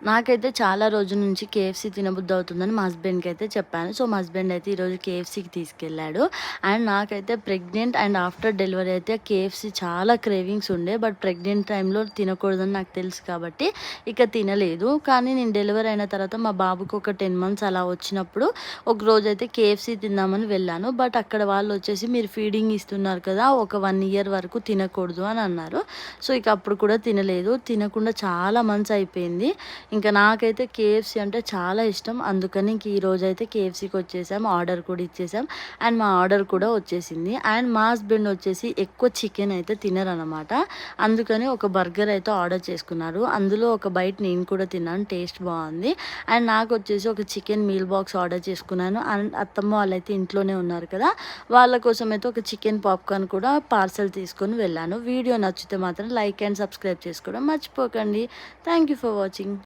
నాకైతే చాలా రోజుల నుంచి కేఎఫ్‌సీ తినబుద్ధి అవుతుందని మా హస్బెండ్‌కి అయితే చెప్పాను. సో, మా హస్బెండ్ అయితే ఈరోజు కేఎఫ్‌సీకి తీసుకెళ్ళాడు. అండ్ నాకైతే ప్రెగ్నెంట్ అండ్ ఆఫ్టర్ డెలివరీ అయితే కేఎఫ్‌సీ చాలా క్రేవింగ్స్ ఉండే. బట్ ప్రెగ్నెంట్ టైంలో తినకూడదని నాకు తెలుసు కాబట్టి ఇక తినలేదు. కానీ నేను డెలివరీ అయిన తర్వాత మా బాబుకి ఒక 10 మంత్స్ అలా వచ్చినప్పుడు ఒకరోజైతే కేఎఫ్‌సీ తిందామని వెళ్ళాను. బట్ అక్కడ వాళ్ళు వచ్చేసి మీరు ఫీడింగ్ ఇస్తున్నారు కదా! ఒక 1 ఇయర్ వరకు తినకూడదు అని అన్నారు. సో, ఇక అప్పుడు కూడా తినలేదు. తినకుండా చాలా మంత్స్ అయిపోయింది. ఇంకా నాకైతే కేఎఫ్‌సీ అంటే చాలా ఇష్టం. అందుకని ఇంక ఈరోజైతే కేఎఫ్‌సీకి వచ్చేసాం. ఆర్డర్ కూడా ఇచ్చేసాం. అండ్ మా ఆర్డర్ కూడా వచ్చేసింది. అండ్ మా హస్బెండ్ వచ్చేసి ఎక్కువ చికెన్ అయితే తినరనమాట. అందుకని ఒక బర్గర్ అయితే ఆర్డర్ చేసుకున్నారు. అందులో ఒక బైట్ నేను కూడా తిన్నాను. టేస్ట్ బాగుంది. అండ్ నాకొచ్చేసి ఒక చికెన్ మీల్ బాక్స్ ఆర్డర్ చేసుకున్నాను. అండ్ అత్తమ్మ వాళ్ళైతే ఇంట్లోనే ఉన్నారు కదా! వాళ్ళ కోసం అయితే ఒక చికెన్ పాప్కార్న్ కూడా పార్సెల్ తీసుకొని వెళ్ళాను. వీడియో నచ్చితే మాత్రం లైక్ అండ్ సబ్స్క్రైబ్ చేసుకోవడం మర్చిపోకండి. Thank you for watching.